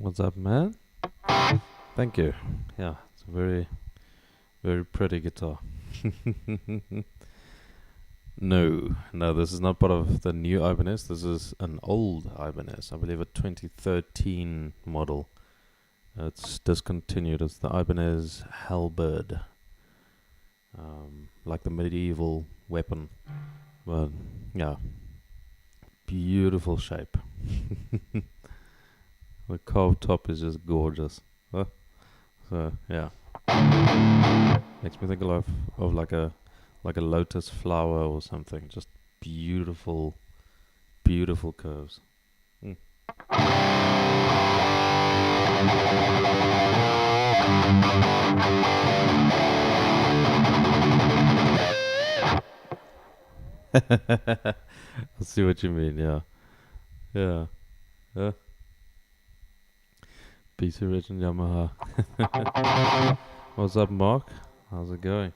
What's up, man? Thank you. Yeah, it's a very, very pretty guitar. No, this is not part of the new Ibanez. This is an old Ibanez. I believe a 2013 model. It's discontinued. It's the Ibanez Halberd. Like the medieval weapon. But, yeah. Beautiful shape. The carved top is just gorgeous. So yeah, makes me think of like a lotus flower or something. Just beautiful, beautiful curves. I see what you mean. Yeah. PC Rich and Yamaha. What's up, Mark? How's it going?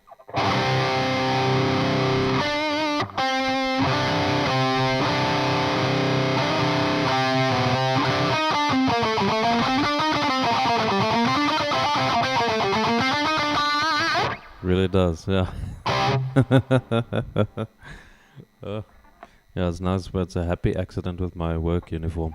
Really does, yeah. Yeah, it's nice, but it's a happy accident with my work uniform.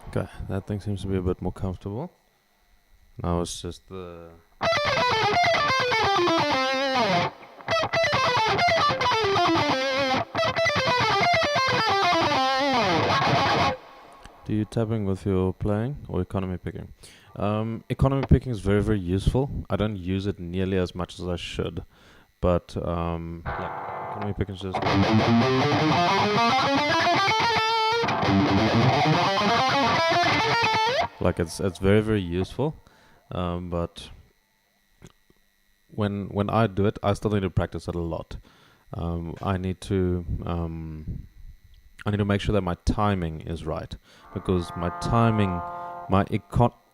Okay, that thing seems to be a bit more comfortable. Now it's just the... Do you tapping with your playing or economy picking? Economy picking is very, very useful. I don't use it nearly as much as I should, but yeah, economy picking is just... Like it's very, very useful, but when I do it, I still need to practice it a lot. I need to make sure that my timing is right, because my timing, my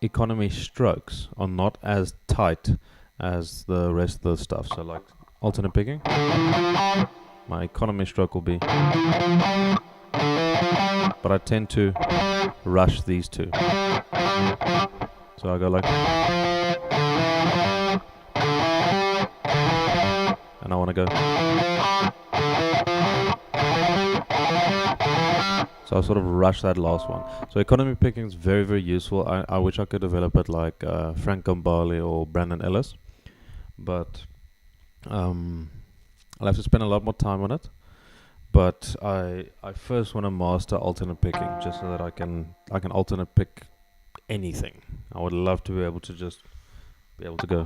economy strokes are not as tight as the rest of the stuff. So like alternate picking, my economy stroke will be, but I tend to rush these two. So I go like, and I want to go. So I sort of rushed that last one. So economy picking is very, very useful. I wish I could develop it like Frank Gambale or Brandon Ellis, but I'll have to spend a lot more time on it. But I first want to master alternate picking, just so that I can alternate pick anything. I would love to be able to just be able to go.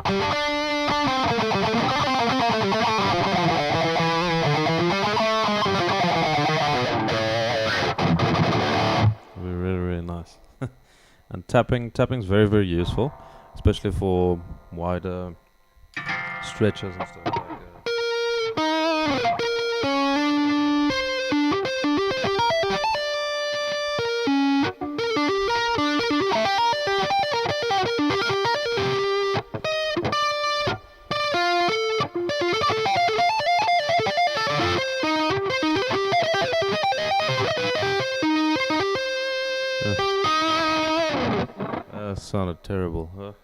Be really, really nice. And tapping's very, very useful, especially for wider stretches and stuff like that sounded terrible. You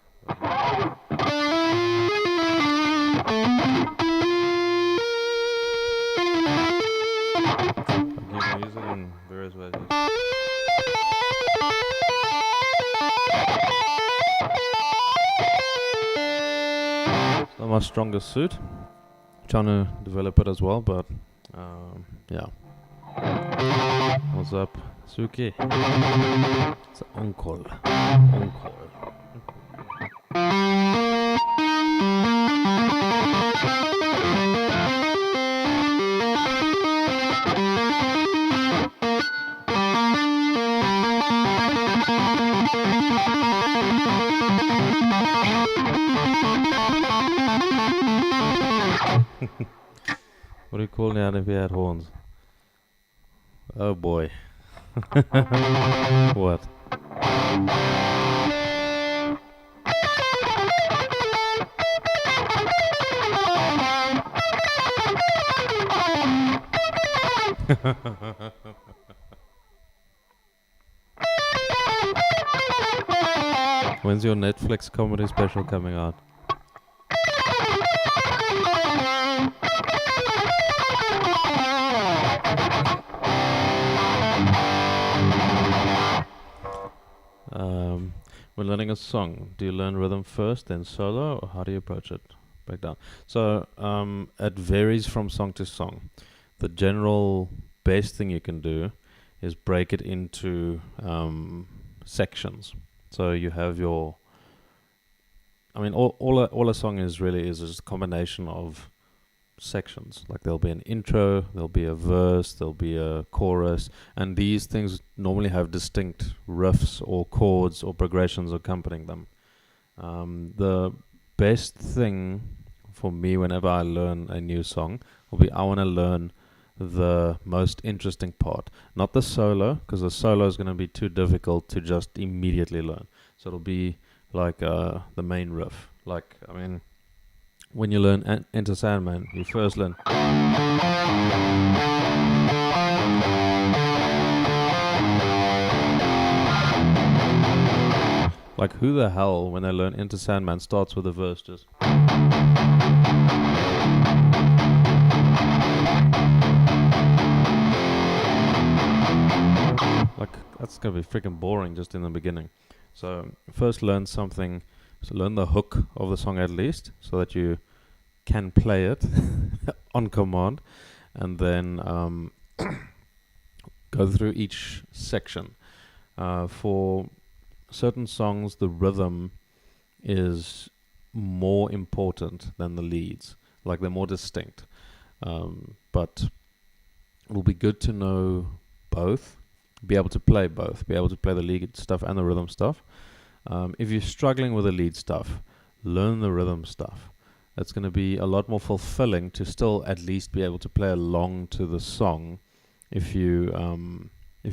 can use it in various ways. It's not my strongest suit. Trying to develop it as well, but yeah. What's up, Suki? It's uncle. What do you call now if he had horns? Oh boy. What? When's your Netflix comedy special coming out? When learning a song, do you learn rhythm first, then solo, or how do you approach it? Breakdown. So it varies from song to song. The general best thing you can do is break it into sections. So you have your, all a song is really is just a combination of sections. Like there'll be an intro, there'll be a verse, there'll be a chorus, and these things normally have distinct riffs or chords or progressions accompanying them. The best thing for me whenever I learn a new song will be I want to learn the most interesting part, not the solo, because the solo is going to be too difficult to just immediately learn. So it'll be like the main riff. Like, when you learn Enter Sandman, you first learn. Like, who the hell, when they learn Enter Sandman, starts with a verse just. Like, that's gonna be freaking boring just in the beginning. So, first learn something. So learn the hook of the song at least, so that you can play it on command, and then go through each section. For certain songs, the rhythm is more important than the leads, like they're more distinct. But it'll be good to know both, be able to play both, be able to play the lead stuff and the rhythm stuff. If you're struggling with the lead stuff, learn the rhythm stuff. It's going to be a lot more fulfilling to still at least be able to play along to the song if you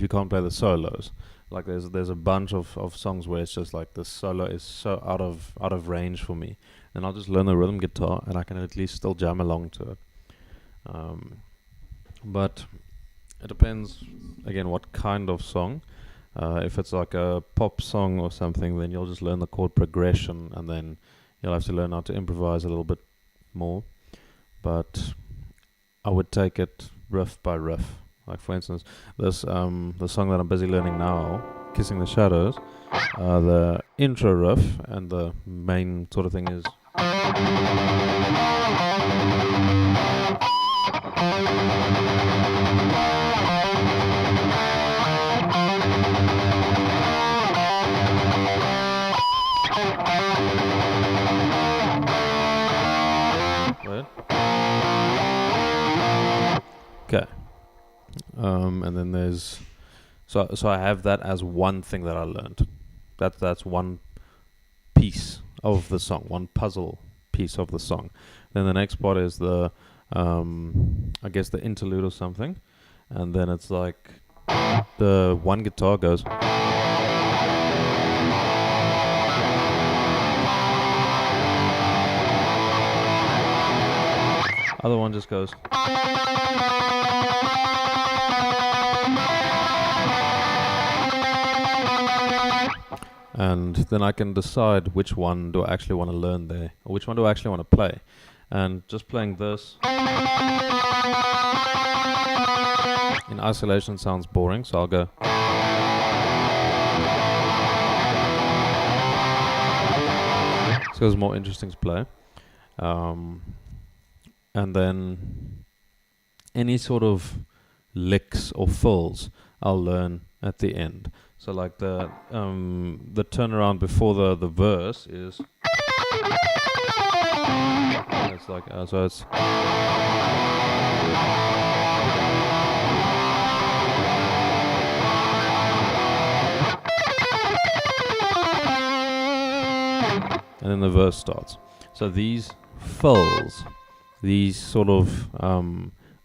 can't play the solos. Like there's a bunch of songs where it's just like the solo is so out of range for me, and I'll just learn the rhythm guitar and I can at least still jam along to it. But it depends again what kind of song. If it's like a pop song or something, then you'll just learn the chord progression, and then you'll have to learn how to improvise a little bit more. But I would take it riff by riff. Like for instance, this the song that I'm busy learning now, Kissing the Shadows, the intro riff and the main sort of thing is okay. And then there's so I have that as one thing that I learned. That's one piece of the song, one puzzle piece of the song. Then the next part is the I guess the interlude or something, and then it's like the one guitar goes. Other one just goes. And then I can decide which one do I actually want to learn there, or which one do I actually want to play. And just playing this in isolation sounds boring, so I'll go. So it's more interesting to play. And then any sort of licks or fills I'll learn at the end. So like the turnaround before the verse is it's like so it's and then the verse starts. So these fills, these sort of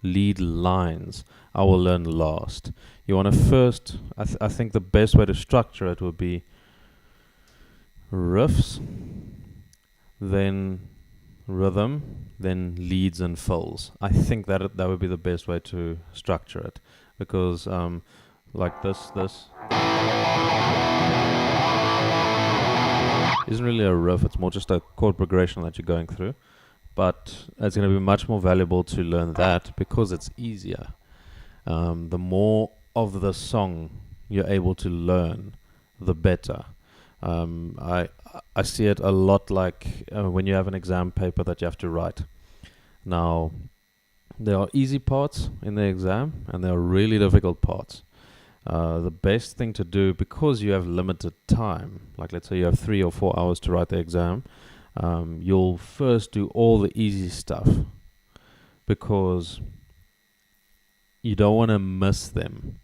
lead lines, I will learn last. You want to first, I think the best way to structure it would be riffs, then rhythm, then leads and fills. I think that would be the best way to structure it, because like this isn't really a riff, it's more just a chord progression that you're going through. But it's going to be much more valuable to learn that because it's easier. The more of the song you're able to learn, the better. I see it a lot like when you have an exam paper that you have to write. Now, there are easy parts in the exam and there are really difficult parts. The best thing to do, because you have limited time, like let's say you have 3 or 4 hours to write the exam, you'll first do all the easy stuff because you don't want to miss them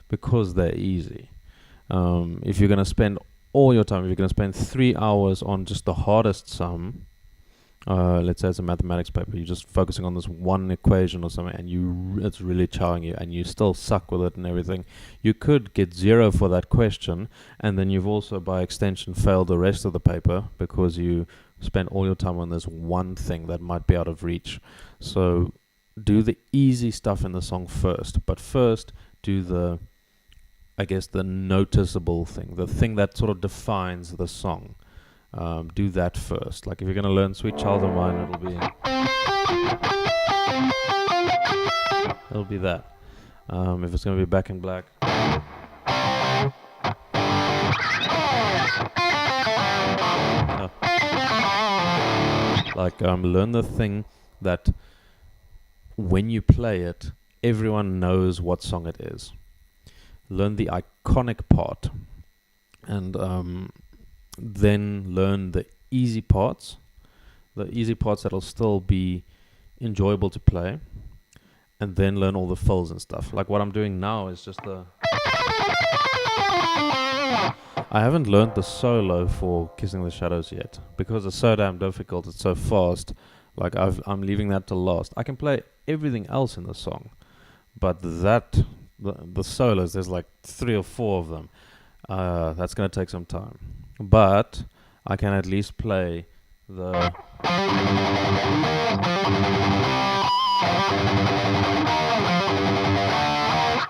because they're easy. If you're going to spend all your time, if you're going to spend 3 hours on just the hardest sum, let's say it's a mathematics paper, you're just focusing on this one equation or something and it's really chowing you and you still suck with it and everything, you could get 0 for that question, and then you've also by extension failed the rest of the paper because you spend all your time on this one thing that might be out of reach. So do the easy stuff in the song first, but first do the, I guess, the noticeable thing, the thing that sort of defines the song. Do that first. Like if you're going to learn Sweet Child of Mine, it'll be that. If it's going to be Back in Black, learn the thing that when you play it, everyone knows what song it is. Learn the iconic part, and then learn the easy parts that'll still be enjoyable to play, and then learn all the fills and stuff. Like what I'm doing now is just I haven't learned the solo for Kissing the Shadows yet because it's so damn difficult, it's so fast. Like I'm leaving that to last. I can play everything else in the song, but the solos, there's like 3 or 4 of them. That's going to take some time. But I can at least play the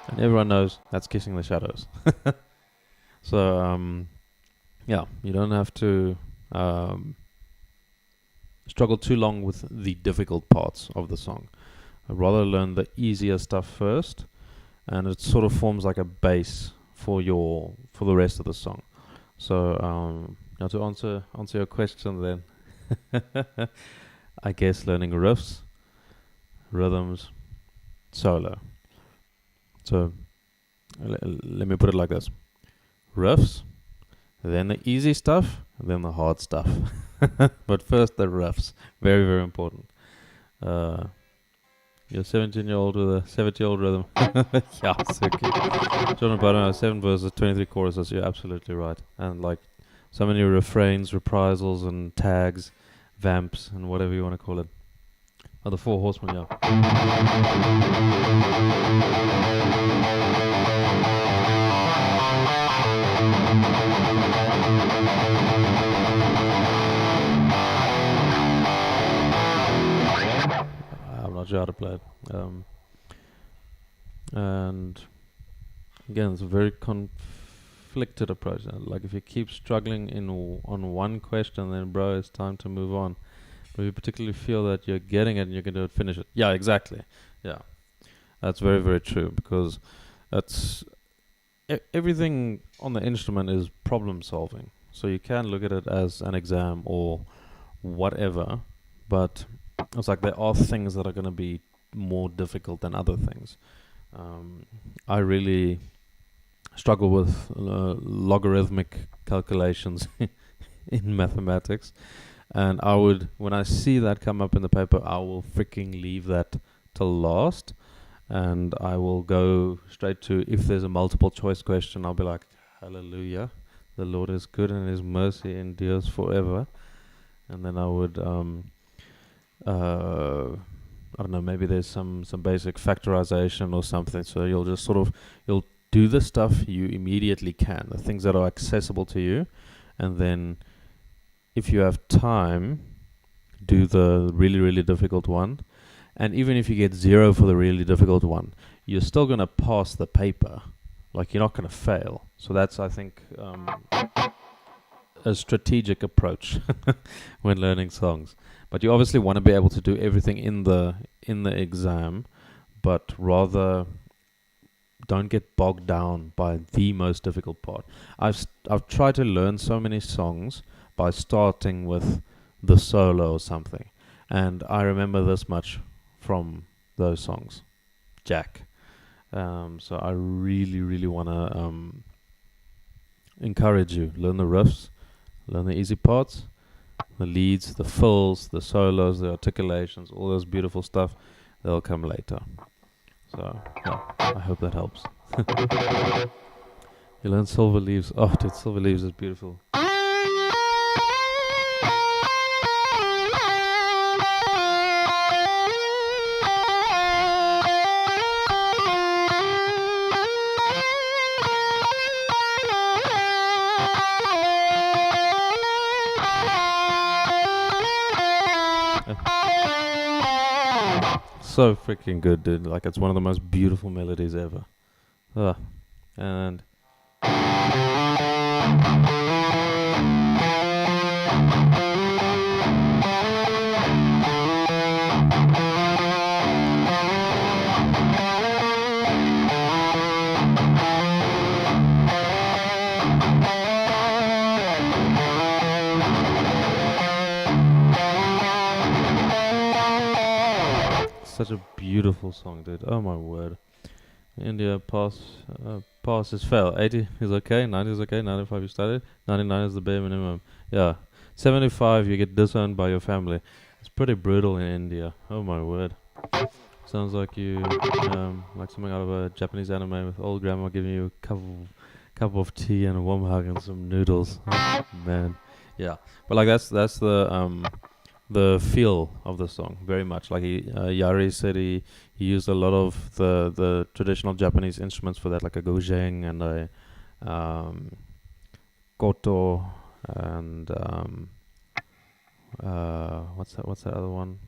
and everyone knows that's Kissing the Shadows. So yeah, you don't have to struggle too long with the difficult parts of the song. I'd rather learn the easier stuff first, and it sort of forms like a base for the rest of the song. So now to answer your question then, I guess learning riffs, rhythms, solo. So let me put it like this: riffs, then the easy stuff, then the hard stuff. But first the riffs, very very important. You're a 17-year-old with a 70-year-old rhythm. Yeah, so cute. John Bono, 7 verses, 23 choruses. You're absolutely right. And like so many refrains, reprisals, and tags, vamps, and whatever you want to call it. Oh, the 4 horsemen, yeah. I'm not sure how to play it. And again, it's a very conflicted approach. Like if you keep struggling on one question, then bro, it's time to move on. But if you particularly feel that you're getting it and you can do it, finish it. Yeah, exactly. Yeah, that's very very true, because that's everything on the instrument is problem solving. So you can look at it as an exam or whatever, but it's like there are things that are going to be more difficult than other things. I really struggle with logarithmic calculations in mathematics, and I would, when I see that come up in the paper, I will freaking leave that till last, and I will go straight to, if there's a multiple choice question, I'll be like, hallelujah, the Lord is good and His mercy endures forever. And then I would I don't know, maybe there's some basic factorization or something, so you'll just sort of, you'll do the stuff you immediately can, the things that are accessible to you, and then if you have time, do the really really difficult one. And even if you get 0 for the really difficult one, you're still going to pass the paper, like you're not going to fail. So that's, I think, a strategic approach when learning songs. But you obviously want to be able to do everything in the exam, but rather don't get bogged down by the most difficult part. I've tried to learn so many songs by starting with the solo or something, and I remember this much from those songs, Jack. So I really really want to encourage you, learn the riffs, learn the easy parts, the leads, the fills, the solos, the articulations, all those beautiful stuff, they'll come later. So, yeah, I hope that helps. You learn Silver Leaves. Oh, dude, Silver Leaves is beautiful. So freaking good, dude. Like, it's one of the most beautiful melodies ever. And such a beautiful song, dude. Oh my word. India pass is fail. 80 is okay, 90 is okay, 95 you started, 99 is the bare minimum. Yeah. 75 you get disowned by your family. It's pretty brutal in India. Oh my word. Sounds like you like something out of a Japanese anime with old grandma giving you a cup of tea and a warm hug and some noodles. Oh, man. Yeah. But like that's the feel of the song, very much. Like Yari said he used a lot of the traditional Japanese instruments for that, like a gojeng and a koto and what's that other one?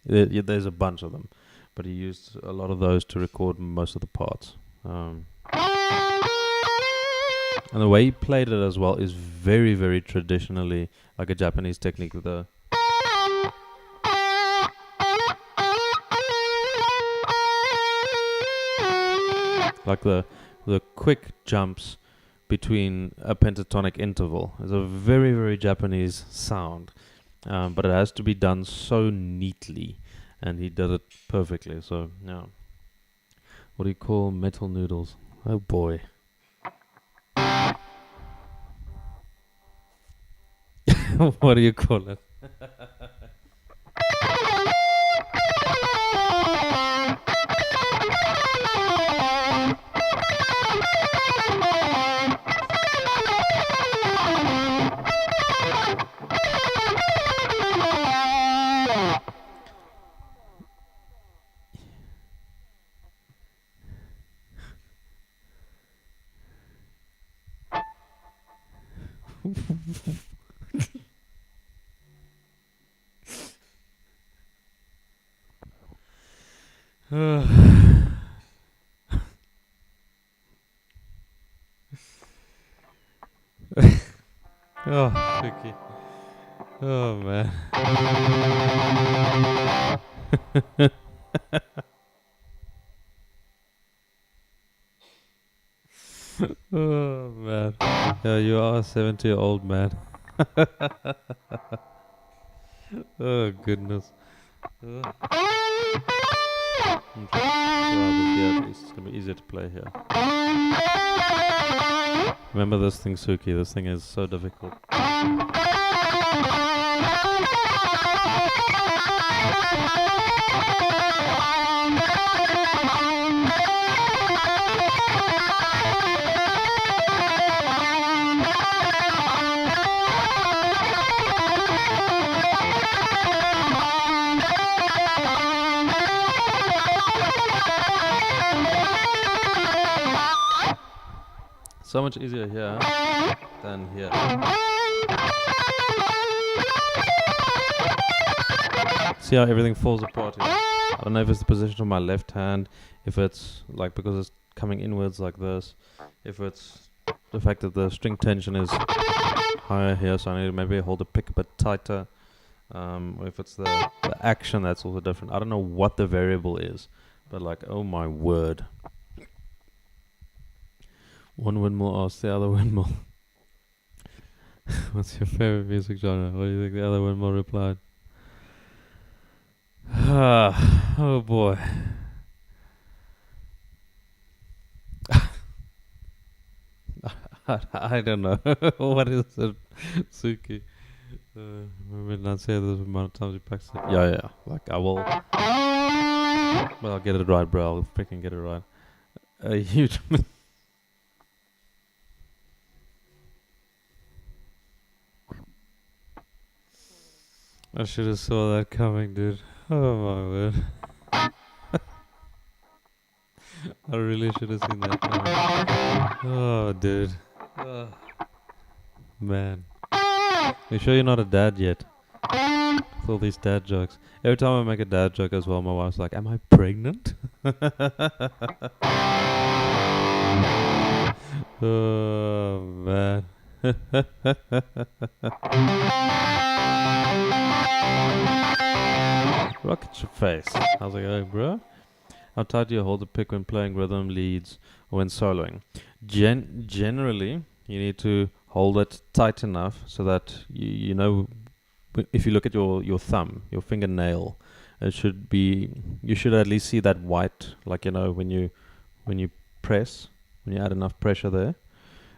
There's a bunch of them, but he used a lot of those to record most of the parts. And the way he played it as well is very, very traditionally like a Japanese technique with the like the quick jumps between a pentatonic interval. It's a very, very Japanese sound, but it has to be done so neatly, and he did it perfectly. So yeah, what do you call metal noodles? Oh boy. What do you call it? Oh, tricky. Oh man. Oh man. Yeah, you are a 70-year-old man. Oh goodness. It's gonna be easier to play here. Remember this thing, Suki. This thing is so difficult. So much easier here than here. See how everything falls apart here? I don't know if it's the position of my left hand, if it's like because it's coming inwards like this, if it's the fact that the string tension is higher here, so I need to maybe hold the pick a bit tighter, or if it's the action that's also different. I don't know what the variable is, but like, oh my word. One windmill asked the other windmill, what's your favorite music genre? What do you think the other windmill replied? Oh boy. I don't know. What is it, Suki? Maybe not say this amount of times you practice it. Yeah. Like I will. Well, I'll get it right, bro. I'll freaking get it right. A huge. I should have saw that coming, dude. Oh my word. I really should have seen that coming. Oh, dude. Oh. Man. You sure you're not a dad yet? With all these dad jokes. Every time I make a dad joke as well, my wife's like, am I pregnant? Oh, man. Rocket your face. How's it going, bro? How tight do you hold the pick when playing rhythm leads or when soloing? Generally, you need to hold it tight enough so that you know, if you look at your thumb, your fingernail, it should be, you should at least see that white, like, you know, when you press, when you add enough pressure there,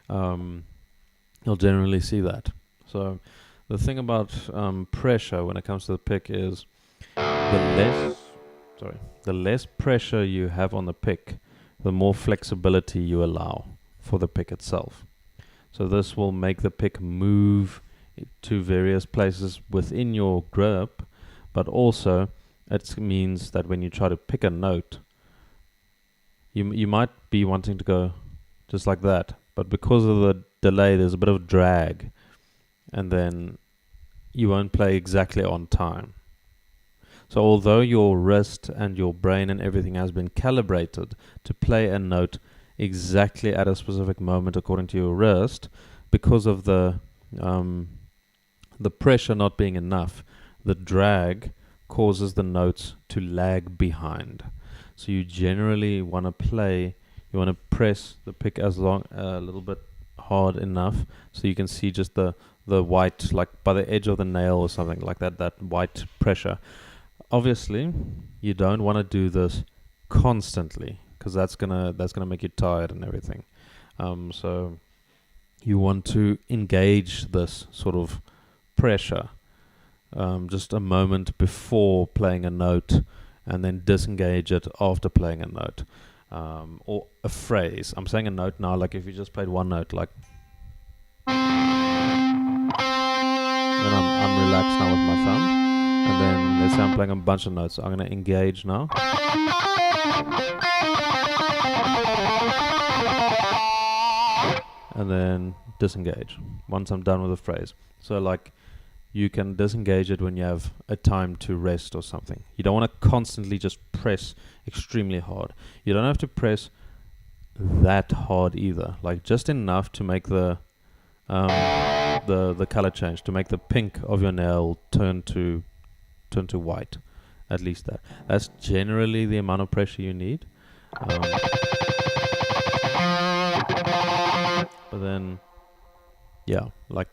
you'll generally see that. So the thing about pressure when it comes to the pick is the less pressure you have on the pick, the more flexibility you allow for the pick itself. So this will make the pick move to various places within your grip, but also it means that when you try to pick a note, you might be wanting to go just like that, but because of the delay there's a bit of drag, and then you won't play exactly on time. So although your wrist and your brain and everything has been calibrated to play a note exactly at a specific moment according to your wrist, because of the pressure not being enough, the drag causes the notes to lag behind. So you generally want to play You want to press the pick as long, a little bit hard enough so you can see just the white, like by the edge of the nail or something like that, that white pressure. Obviously, you don't want to do this constantly because that's gonna make you tired and everything. So you want to engage this sort of pressure just a moment before playing a note, and then disengage it after playing a note, or a phrase. I'm saying a note now, like if you just played one note, like, then I'm relaxed now with my thumb, and then let's say I'm playing a bunch of notes. I'm going to engage now. And then disengage once I'm done with the phrase. So like, you can disengage it when you have a time to rest or something. You don't want to constantly just press extremely hard. You don't have to press that hard either. Like just enough to make the color change, to make the pink of your nail turn to white. At least that. That's generally the amount of pressure you need. But then, yeah, like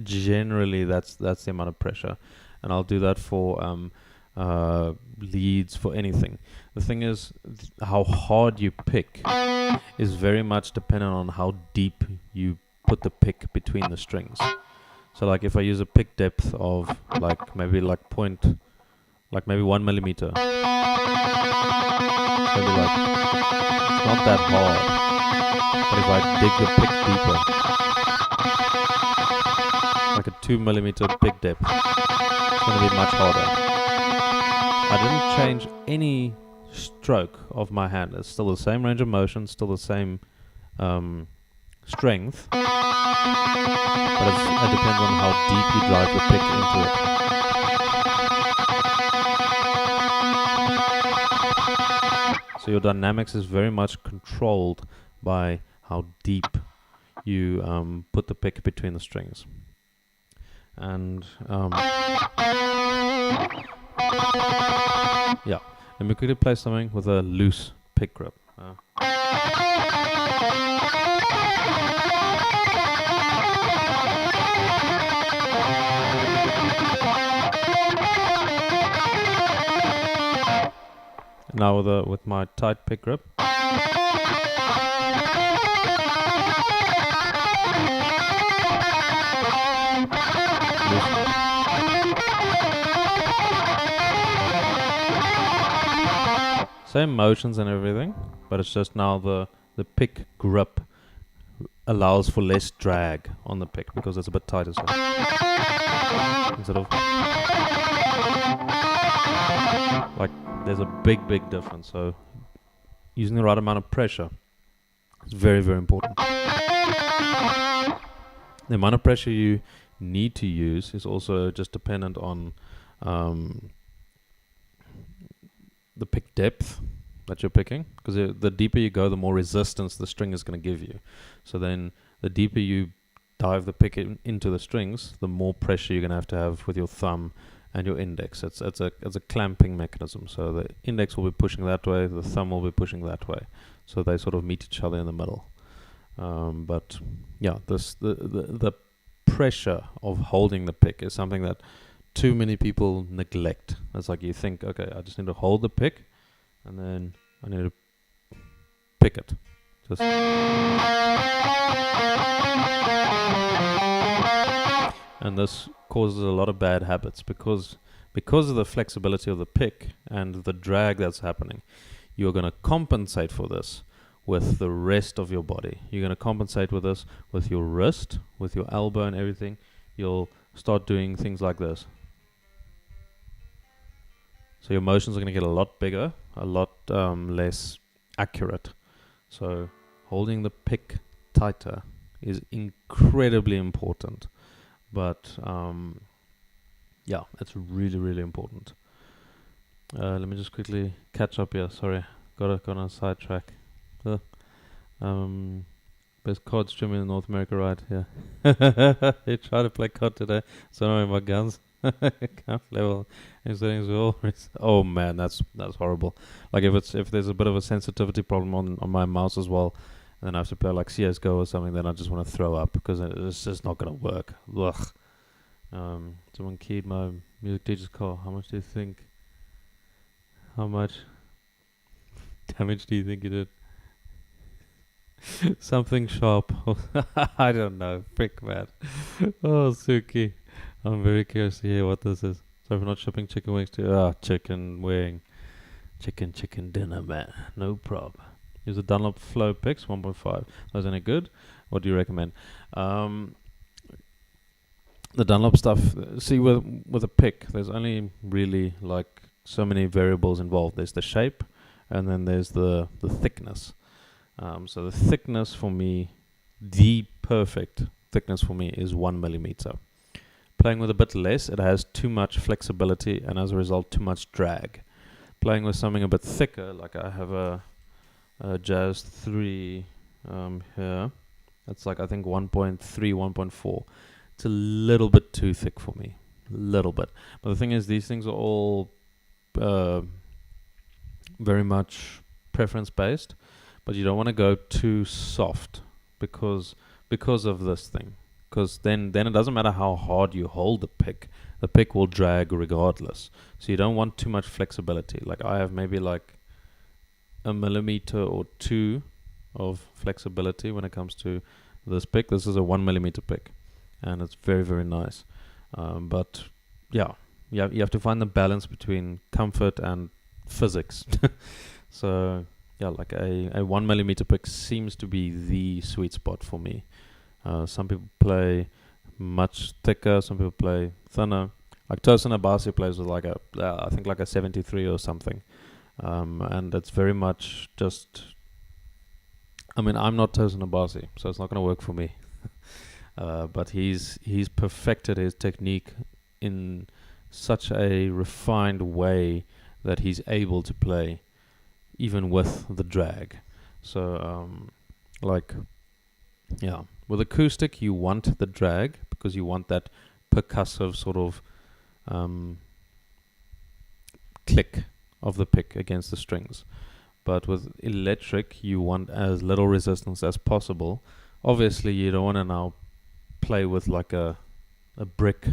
generally that's the amount of pressure, and I'll do that for leads, for anything. The thing is, how hard you pick is very much dependent on how deep you put the pick between the strings. So like if I use a pick depth of like maybe 1 millimeter, maybe like it's not that hard, but if I dig the pick deeper, like a 2 millimeter pick depth, it's going to be much harder. I didn't change any stroke of my hand. It's still the same range of motion, still the same strength, but it depends on how deep you drive the pick into it. So your dynamics is very much controlled by how deep you put the pick between the strings. And yeah, let me quickly play something with a loose pick grip. Now with my tight pick grip. Same motions and everything, but it's just now the pick grip allows for less drag on the pick because it's a bit tighter. So instead of like, there's a big difference. So using the right amount of pressure is very, very important. The amount of pressure you need to use is also just dependent on the pick depth that you're picking, because the deeper you go, the more resistance the string is going to give you. So then the deeper you dive the pick into the strings, the more pressure you're going to have with your thumb and your index. It's a clamping mechanism. So the index will be pushing that way, the thumb will be pushing that way. So they sort of meet each other in the middle. But yeah, the pressure of holding the pick is something that too many people neglect. It's like you think, okay, I just need to hold the pick, and then I need to pick it. Just and this causes a lot of bad habits because of the flexibility of the pick and the drag that's happening. You're going to compensate for this with the rest of your body. You're going to compensate with this with your wrist, with your elbow and everything. You'll start doing things like this. So your motions are going to get a lot bigger, a lot less accurate. So holding the pick tighter is incredibly important. But yeah, it's really, really important. Let me just quickly catch up here. Sorry, got on a sidetrack. Best card streamer in North America, right? Yeah. He tried to play COD today, so I know my guns. Count level and settings will oh man, that's horrible. Like if there's a bit of a sensitivity problem on my mouse as well, and then I have to play like CS:GO or something, then I just want to throw up because it's just not gonna work. Ugh. Someone keyed my music teacher's call. How much do you think? How much damage do you think you did? Something sharp. I don't know. Frick, man. Oh, Suki. I'm very curious to hear what this is. Sorry for not shipping chicken wings to chicken wing. Chicken dinner, man. No prob. Use a Dunlop Flow Picks 1.5. Those any good? What do you recommend? The Dunlop stuff. See, with a pick, there's only really like so many variables involved. There's the shape, and then there's the thickness. So the thickness for me, the perfect thickness for me is 1 millimeter. Playing with a bit less, it has too much flexibility and as a result too much drag. Playing with something a bit thicker, like I have a Jazz 3 here, it's like I think 1.3, 1.4. It's a little bit too thick for me, little bit. But the thing is, these things are all very much preference based. But you don't want to go too soft because of this thing. Because then it doesn't matter how hard you hold the pick will drag regardless. So you don't want too much flexibility. Like I have maybe like a millimeter or two of flexibility when it comes to this pick. This is a 1 millimeter pick, and it's very, very nice. But yeah, you have to find the balance between comfort and physics. So yeah, like a 1 millimeter pick seems to be the sweet spot for me. Some people play much thicker, some people play thinner. Like Tosin Abasi plays with like I think like a 73 or something. And it's very much just, I mean, I'm not Tosin Abasi, so it's not going to work for me. But he's perfected his technique in such a refined way that he's able to play even with the drag. So like, yeah, with acoustic you want the drag because you want that percussive sort of click of the pick against the strings. But with electric you want as little resistance as possible. Obviously you don't want to now play with like a brick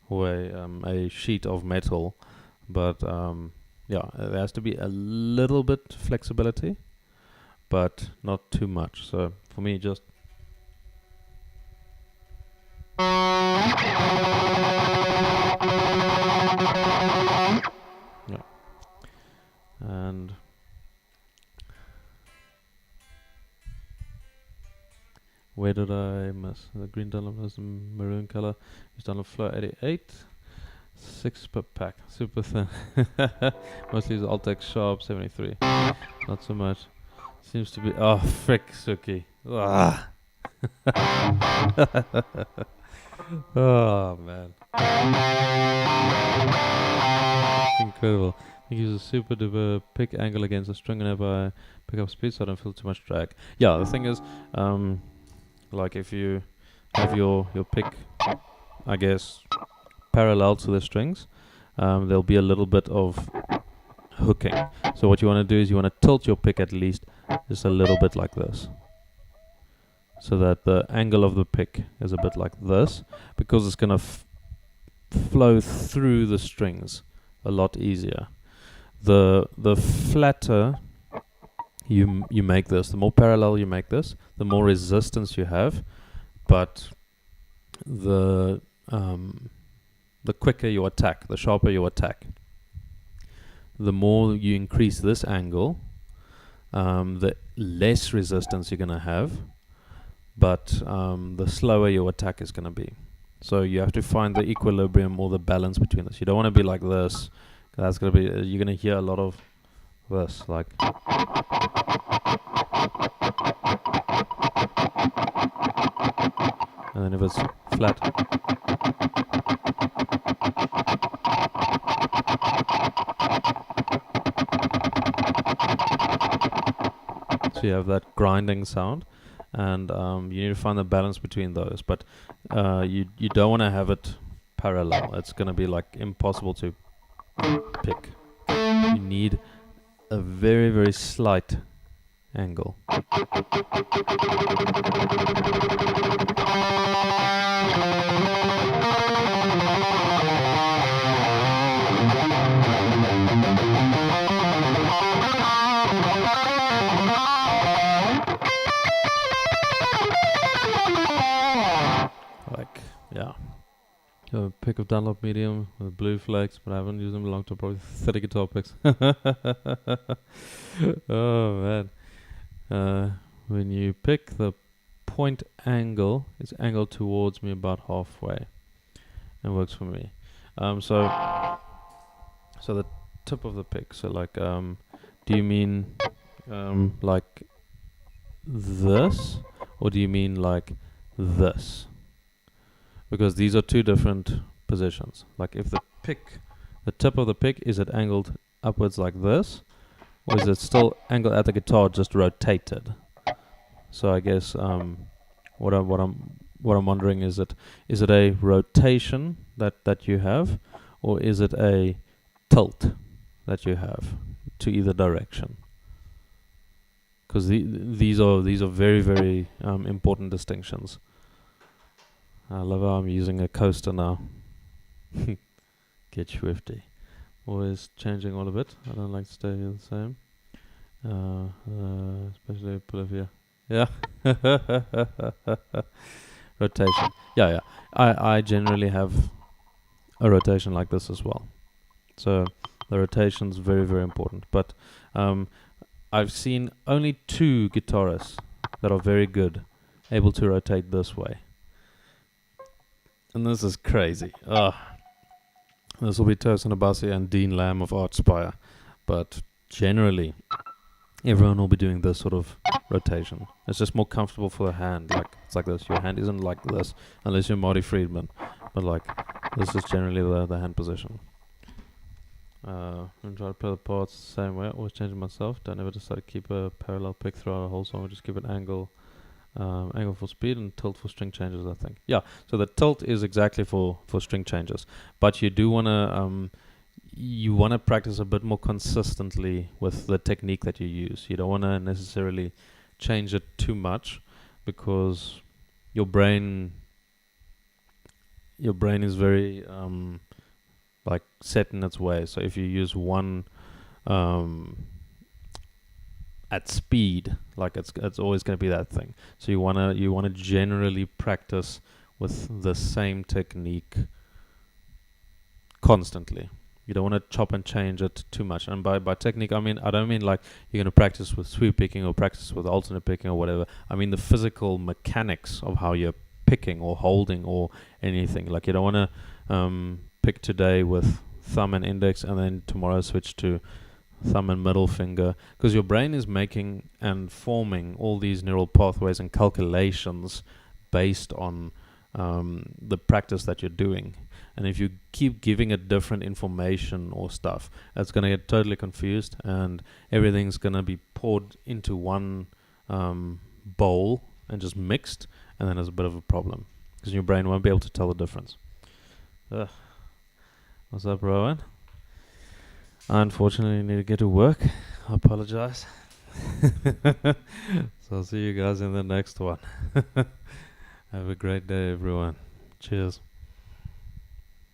or a sheet of metal, but yeah, there has to be a little bit flexibility, but not too much. So for me, just yeah. And where did I miss? The green Dunlop has the maroon color. It's Dunlop Flow 88. 6 per pack, super thin. Mostly the Altex Sharp 73. Not so much. Seems to be. Oh, frick, Suki. Oh, man. Incredible. He uses a super duper pick angle against the string whenever I pick up speed so I don't feel too much drag. Yeah, the thing is, like if you have your pick, I guess, parallel to the strings, there'll be a little bit of hooking. So what you want to do is you want to tilt your pick at least just a little bit like this, so that the angle of the pick is a bit like this, because it's going to flow through the strings a lot easier. The flatter you make this, the more parallel you make this, the more resistance you have, but the quicker you attack, the sharper you attack. The more you increase this angle, the less resistance you're going to have, but the slower your attack is going to be. So you have to find the equilibrium or the balance between this. You don't want to be like this. That's going to be, you're going to hear a lot of this, like. And then if it's flat. So you have that grinding sound, and you need to find the balance between those. But you don't want to have it parallel. It's going to be like impossible to pick. You need a very, very slight angle. Like, yeah. So pick of Dunlop medium with blue flakes, but I haven't used them long to probably 30 guitar picks. Oh man. When you pick, the point angle is angled towards me about halfway. It works for me. So the tip of the pick. So like, do you mean like this, or do you mean like this? Because these are two different positions. Like if the tip of the pick, is it angled upwards like this, or is it still angled at the guitar, just rotated? So I guess what I'm wondering is it a rotation that you have, or is it a tilt that you have to either direction? Because these are very, very important distinctions. I love how I'm using a coaster now. Get swifty. Always changing all of it. I don't like to stay the same. Especially pull up here. Yeah. Rotation. Yeah. I generally have a rotation like this as well. So the rotation's very, very important. But I've seen only 2 guitarists that are very good able to rotate this way. And this is crazy. This will be Tosin Abasi and Dean Lamb of Archspire. But generally, everyone will be doing this sort of rotation. It's just more comfortable for the hand. Like it's like this. Your hand isn't like this unless you're Marty Friedman. But like this is generally the hand position. I'm going to try to play the parts the same way. Always changing myself. Don't ever decide to keep a parallel pick throughout a whole song. Just keep an angle for speed and tilt for string changes, I think. Yeah, so the tilt is exactly for string changes. But you do want to practice a bit more consistently with the technique that you use. You don't want to necessarily change it too much, because your brain is very like set in its way. So if you use one at speed, like it's always going to be that thing. So you wanna generally practice with the same technique constantly. You don't want to chop and change it too much. And by technique, I don't mean like you're going to practice with sweep picking or practice with alternate picking or whatever. I mean the physical mechanics of how you're picking or holding or anything. Like you don't want to pick today with thumb and index and then tomorrow switch to thumb and middle finger, because your brain is making and forming all these neural pathways and calculations based on the practice that you're doing. And if you keep giving it different information or stuff, it's going to get totally confused, and everything's going to be poured into one bowl and just mixed, and then there's a bit of a problem because your brain won't be able to tell the difference. What's up, Rowan? I unfortunately need to get to work. I apologize. So I'll see you guys in the next one. Have a great day, everyone. Cheers.